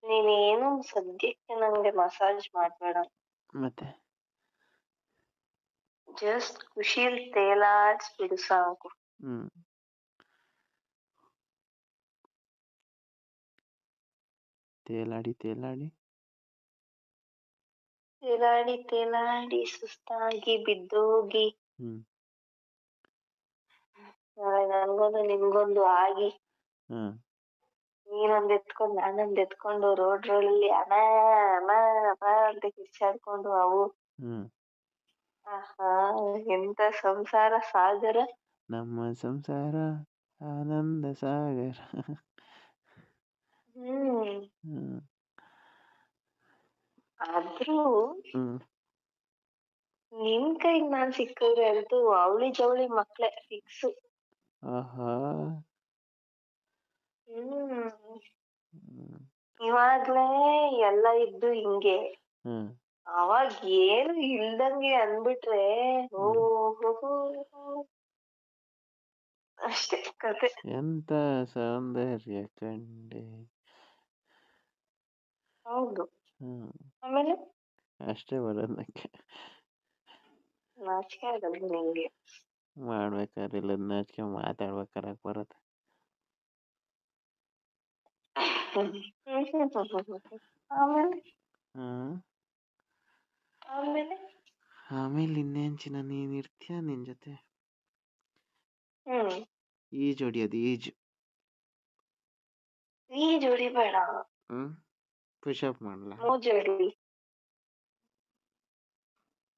ನೀನೇನು ಸದ್ಯಕ್ಕೆ ನಂಗೆ ಮಸಾಜ್ ಮಾಡ್ಬೇಡ. ಮತ್ತೆ ಜಸ್ಟ್ ಖುಷಿಲ್ ತೇಲಾಡ್ಸ್ಬಿಡು ಸಾಕು. ಹ್ಮ್ ತೇಲಾಡಿ ತೇಲಾಡಿ ತೇಲಾಡಿ ತೇಲಾಡಿ ಸುಸ್ತಾಗಿ ಬಿದ್ದೋಗಿ ಹ್ಮ್ ನಾಳೆ ನನ್ಗೊಂದು ನಿಮ್ಗೊಂದು ಆಗಿ ಹ್ಮ್ ನೀನೊಂದ್ ಎತ್ಕೊಂಡು ನಾನೊಂದ್ ಎತ್ಕೊಂಡು ರೋಡಲ್ಲಿ ಅಮ್ಮ ಅಮ್ಮ ಅಮ್ಮ ಅಂತ ಕಿರ್ಚಾಡ್ಕೊಂಡು ಅವು ಹ್ಮ್ ಆಹಾ ಎಂತ ಸಂಸಾರ ಸಾಗರ. ನಮ್ಮ ಸಂಸಾರ ಆನಂದ ಸಾಗರ. ಹ್ಮ್ ಹ್ಮ್ ಆದ್ರೂ ಹ್ಮ್ ನಿನ್ ಕೈಗ್ ನಾನ್ ಸಿಕ್ಕಿದ್ರೆ ಅಂತೂ ಅವಳಿ ಜವಳಿ ಮಕ್ಳೆ ಫಿಕ್ಸ್. ಆಹಾ ಹ್ಮ್ ಹ್ಮ್ ಇವಾಗ್ಲೇ ಎಲ್ಲ ಇದ್ದು ಹಿಂಗೆ, ಹ್ಮ್ ಅವಾಗ ಏನು ಇಲ್ದಂಗೆ ಅಂದ್ಬಿಟ್ರೆ ಓಹೋ ಅಷ್ಟೇ ಕತೆ. ಎಂತ ಸೌಂದರ್ಯ ಕಂಡೆ. ಹೌದು. ಹ್ಮ್ ಆಮೇಲೆ ಅಷ್ಟೇ ಬರೋದು ನಂಗೆ. ನಾಚಿಕೆ ಆಗಲ್ಲ ನಿಂಗೆ? ಮಾಡ್ಬೇಕಾದ್ರೆ ಇಲ್ಲ ನಾಚಿಕೆ, ಮಾತಾಡ್ಬೇಕಾರೆ ಬರುತ್ತೆ. ಆಮೇಲೆ ಹ್ಮ್ ಆಮೇಲೆ ಆಮೇಲೆ ಇನ್ನೇನ್ ಚಿನ್ನ, ನೀನ್ ಇರ್ತೀಯ ನಿನ್ ಜೊತೆ ಹ್ಮ್ ಈಜು ಹೊಡಿಯೋದು, ಈಜು. ಈಜ್ ಹೊಡಿಬೇಡ, ಪುಷಪ್ ಮಾಡ್ಲ? ಮೋಜ್ ಹೊಡಿ.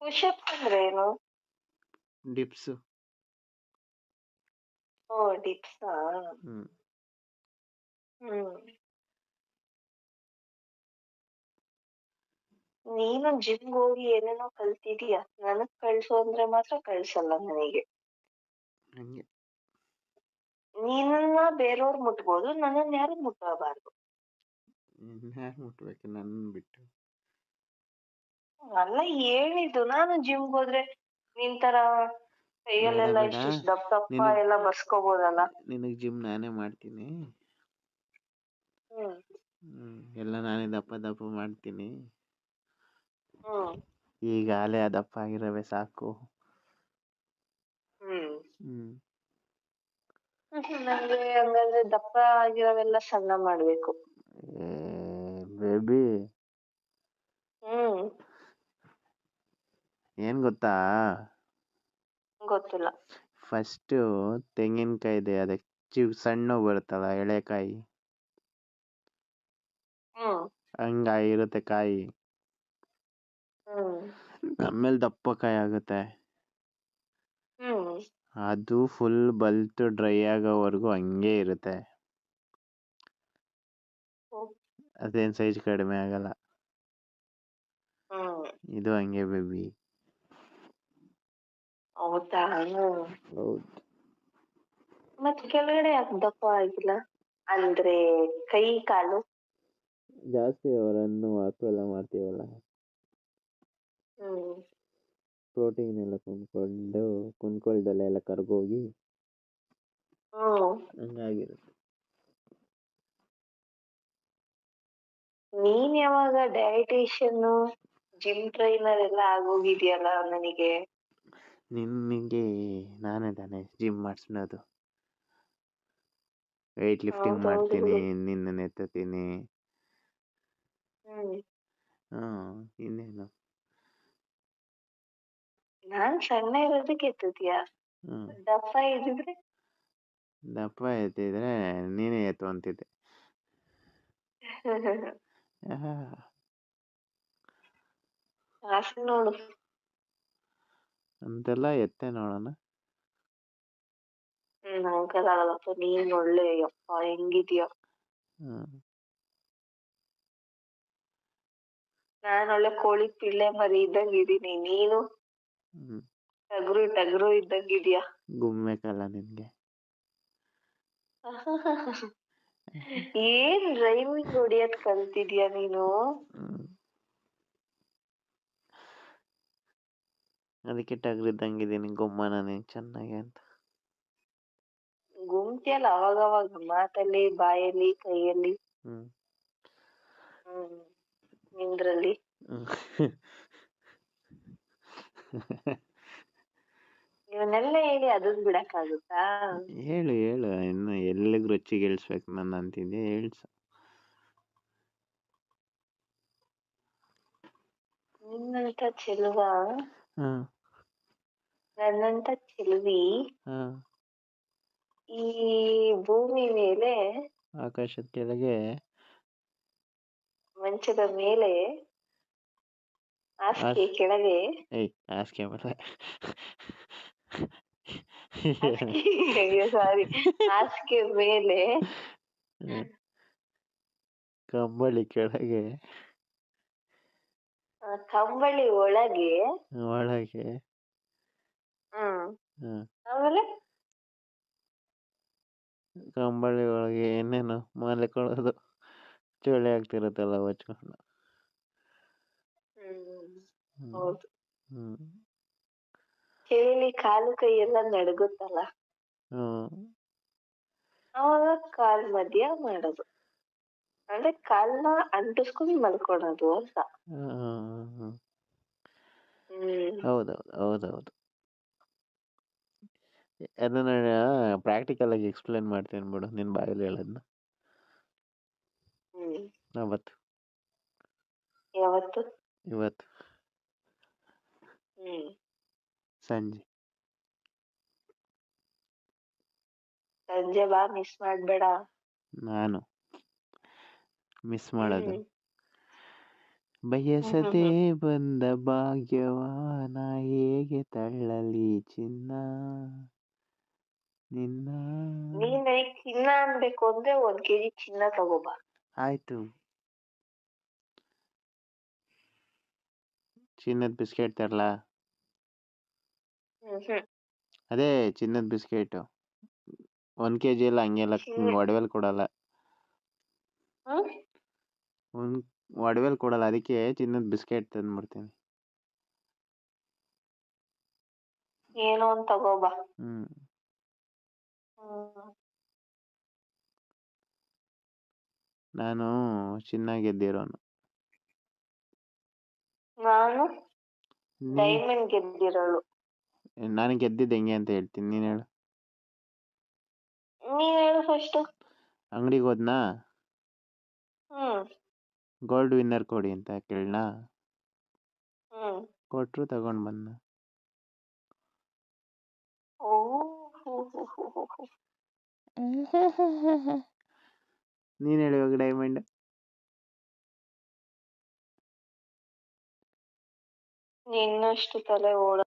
ಪುಷಪ್ ಅಂದ್ರೆ ಏನು? ಡಿಪ್ಸು. ಓ ಡಿಪ್ಸಾ? ಹ್ಮ್ ನೀನು ಜಿಮ್ಗೆ ಹೋಗಿ ಏನೇನೋ ಕಲ್ತಿದೀಯ, ನನಗ್ ಕಳ್ಸು ಅಂದ್ರೆ ಮಾತ್ರ ಕಳ್ಸಲ್ಲ ನನಗೆ. ಹಂಗೆ ನೀನನ್ನ ಬೇರೆಯವ್ರು ಮುಟ್ಬೋದು, ನನ್ನನ್ನ ಯಾರು ಮುಟ್ಟಬಾರ್ದು. ಇನ್ಯಾರು ಮುಟ್ಬೇಕು ನನ್ನ ಬಿಟ್ಟು? ಅಲ್ಲ ಹೇಳಿದ್ದು, ನಾನು ಜಿಮ್ಗೆ ಹೋದ್ರೆ ನಿನ್ ತರ ಬೇಡ ಕೈಯಲ್ಲೆಲ್ಲ ಬೇಡ, ಇಷ್ಟಿಷ್ಟು ದಪ್ಪ ದಪ್ಪ ಎಲ್ಲ ಬರ್ಸ್ಕೋಬೋದಲ್ಲ. ನಿನಗ್ ಜಿಮ್ ನಾನೇ ಮಾಡ್ತೀನಿ. ಎಲ್ಲ ನಾನೇ ದಪ್ಪ ದಪ್ಪ ಮಾಡ್ತೀನಿ. ಈಗಾಲೇ ದಪ್ಪ ಆಗಿರವೆ ಸಾಕು. ನಂಗೆ ಹಂಗಂದ್ರೆ ದಪ್ಪ ಆಗಿರೋವೆಲ್ಲ ಸಣ್ಣ ಮಾಡ್ಬೇಕು. ಬೇಬಿ ಏನ್ ಗೊತ್ತಾ? ಗೊತ್ತಿಲ್ಲ. ಫಸ್ಟ್ ತೆಂಗಿನಕಾಯಿ ಇದೆ, ಅದಕ್ಕೆ ಸಣ್ಣ ಬರುತ್ತಲ್ಲ ಎಳೆಕಾಯಿ, ಹಂಗಾಗಿರುತ್ತೆ ಕಾಯಿ. ಆಮೇಲೆ ದಪ್ಪ ಕಾಯಿ ಆಗುತ್ತೆ. ಅದು ಫುಲ್ ಬಲ್ತು ಡ್ರೈ ಆಗೋವರೆಗೂ ಹಂಗೆ ಇರುತ್ತೆ. ಅದೇನ್ ಸೈಜ್ ಕಡಿಮೆ ಆಗಲ್ಲ. ಇದು ಹಂಗೆ ಬೇಬಿ. ಹೌದಾ? ಹೌದು. ಮತ್ ಕೆಳಗಡೆ ಯಾಕೆ ದಪ್ಪ ಆಗಿಲ್ಲ? ಅಂದ್ರೆ ಕೈ ಕಾಲು ಜಾಸ್ತಿ ರನ್ನು ವಾಕು ಎಲ್ಲ ಮಾಡ್ತೀವಲ್ಲ, ಪ್ರೋಟೀನ್ ಎಲ್ಲ ಕುಂದ್ಕೊಳ್ದಲ್ಲ ಎಲ್ಲ ಕರ್ಗೋಗಿ ಹಂಗಾಗಿರುತ್ತೆ. ನೀನ್ ಯಾವಾಗ ಡಯಟಿಷಿಯನ್ ಜಿಮ್ ಟ್ರೈನರ್ ಎಲ್ಲ ಆಗೋಗಿದ್ಯಲ್ಲ ನನಗೆ. ನಿನ್ಗೆ ನಾನೇ ತಾನೆ ಜಿಮ್ ಮಾಡಿಸ್ನೋದು. ವೆಯ್ಟ್ ಲಿಫ್ಟಿಂಗ್ ಮಾಡ್ತೀನಿ, ನಿನ್ನ ಎತ್ತತೀನಿ. ಇನ್ನೇನು? ನಾನ್ ಸಣ್ಣ ಇರೋದಕ್ಕೆ ಎತ್ತುತ್ತೀಯ, ದಪ್ಪ ಇದ್ದಿದ್ರೆ? ದಪ್ಪ ಎತ್ತಿದ್ರೆ ನೀನೇ ಎತ್ತು ಅಂತಿದ್ದೆ. ಆಸೆ ನೋಡು. ಅಂತೆಲ್ಲ ಎತ್ತೆ ನೋಡೋಣ. ನಂಗಲ್ಲಪ್ಪ, ನೀನ್ ಒಳ್ಳೆ ಯಪ್ಪ ಹೆಂಗಿದ್ಯ. ನಾನ್ ಒಳ್ಳೆ ಕೋಳಿ ಪಿಳ್ಳೆ ಮರಿ ಇದ್ದಂಗಿದೀನಿ, ನೀನು ಟಗರು ಇದ್ದಂಗಿದ್ಯಾ. ಗುಮ್ಮೆಕಲ್ಲ ನಿನ್ಗೆ. ಏನ್ ರೈಮಿಂಗ್ ಹೊಡಿಯೋದ್ ಕಲ್ತಿದ್ಯಾ ನೀನು? ಅದಕ್ಕೆ ಟಗರು ಇದ್ದಂಗಿದ್ದೀನಿ, ಗುಮ್ಮನ ನೀನ್ ಚೆನ್ನಾಗಿ ಅಂತ. ಗುಮ್ತಿಯಲ್ಲ ಅವಾಗವಾಗ ಮಾತಲ್ಲಿ, ಬಾಯಲ್ಲಿ, ಕೈಯಲ್ಲಿ. ಅದ್ರಲ್ಲಿ. ಇವನ್ನೆಲ್ಲ ಹೇಳಿ ಅದನ್ ಬಿಡಕ್ಕಾಗುತ್ತಾ? ಹೇಳು ಹೇಳು, ಇನ್ನು ಎಲ್ಲಿಗೆ ರುಚಿಗೆ ಇಳಿಸ್ಬೇಕು ನನ್ನ ಅಂತಿದ್ದೆ, ಹೇಳ್ಸು. ನಿನ್ನಂತ ಚೆಲುವ, ಹಾ ನನ್ನಂತ ಚೆಲುವಿ ಹಾ ಈ ಭೂಮಿ ಮೇಲೆ, ಆಕಾಶದ ಕೆಳಗೆ, ಮಂಚದ ಮೇಲೆ, ಹಾಸಿಗೆ ಕೆಳಗೆ, ಹಾಸಿಗೆ ಮೇಲೆ, ಸಾರಿ, ಹಾಸಿಗೆ ಮೇಲೆ, ಕಂಬಳಿ ಕೆಳಗೆ, ಕಂಬಳಿ ಒಳಗೆ, ಒಳಗೆ, ಆಮೇಲೆ ಕಂಬಳಿ ಒಳಗೆ ಏನೇನು ಮಲ್ಕೊಳ್ಳೋದು, ಚಳಿ ಆಗ್ತಿರುತ್ತಲ್ಲ ಹೊಚ್ಕೊಂಡು. ಹೌದು. ಚಳಿಲಿ ಕಾಲು ಕೈ ಎಲ್ಲ ನಡುಗುತ್ತಲ್ಲ, ಅವಾಗ ಕಾಲ್ ಮಧ್ಯ ಮಾಡೋದು, ಅಂದ್ರೆ ಕಾಲ್ನ ಅಂಟಿಸ್ಕೊಂಡು ಮಲ್ಕೊಳೋದು ಅಂತ. ಹೌದೌದು ಹೌದೌದು. ಅದನ್ನ ಪ್ರಾಕ್ಟಿಕಲ್ ಆಗಿ ಎಕ್ಸ್ಪ್ಲೇನ್ ಮಾಡ್ತೀನಿ ಬಿಡು, ನಿನ್ ಬಾಯಲ್ಲಿ ಹೇಳೋದನ್ನ. ಅವತ್ತು ಯಾವತ್ತು? ಇವತ್ತು ಸಂಜೆ ಬಾ, ಮಿಸ್ ಮಾಡ್ಬೇಡ. ನಾನು ಮಿಸ್ ಮಾಡೋದು? ಬಯಸದೆ ಬಂದ ಭಾಗ್ಯವಾನ ಹೇಗೆ ತಳ್ಳಲಿ ಚಿನ್ನ ನಿನ್ನ. ನೀನ್ ನನಗ್ ಚಿನ್ನ ಅನ್ಬೇಕು ಅಂದ್ರೆ 1 kg ಚಿನ್ನ ತಗೋಬಾ. ಆಯ್ತು. ಚಿನ್ನದ ಬಿಸ್ಕೆಟ್ ತರಲಾ? ಅದೇ ಚಿನ್ನದ ಬಿಸ್ಕೆಟ್ 1 kg ಎಲ್ಲ ಹಂಗೆಲ್ಲ ಒಡವೆಲ್ ಕೊಡಲ್ಲ. ಒಡವೆಲ್ ಕೊಡಲ್ಲ, ಅದಕ್ಕೆ ಚಿನ್ನದ ಬಿಸ್ಕೆಟ್ ತಂದ್ಬಿಡ್ತೀನಿ. ಏನೋ ಒಂದ್ ತಗೋಬಾ. ನಾನು ಚಿನ್ನ ಗೆದ್ದಿರೋನು. ನಾನು ಡೈಮಂಡ್ ಗೆದ್ದಿರೋಳು. ನಾನು ಗೆದ್ದಿದ್ದು ಹೆಂಗೆ ಅಂತ ಹೇಳ್ತೀನಿ, ನೀನ್ ಹೇಳು. ನೀನ್ ಹೇಳು ಫಸ್ಟ್. ಅಂಗಡಿಗೆ ಹೋದ್ನಾ, ಗೋಲ್ಡ್ ವಿನ್ನರ್ ಕೊಡಿ ಅಂತ ಕೇಳನಾ, ಕೊಟ್ರು, ತಗೊಂಡ್ ಬಂದ. ನೀನ್ ಹೇಳಿ ಇವಾಗ ಡೈಮಂಡ್. ನಿನ್ನಷ್ಟು ತಲೆ ಓಡ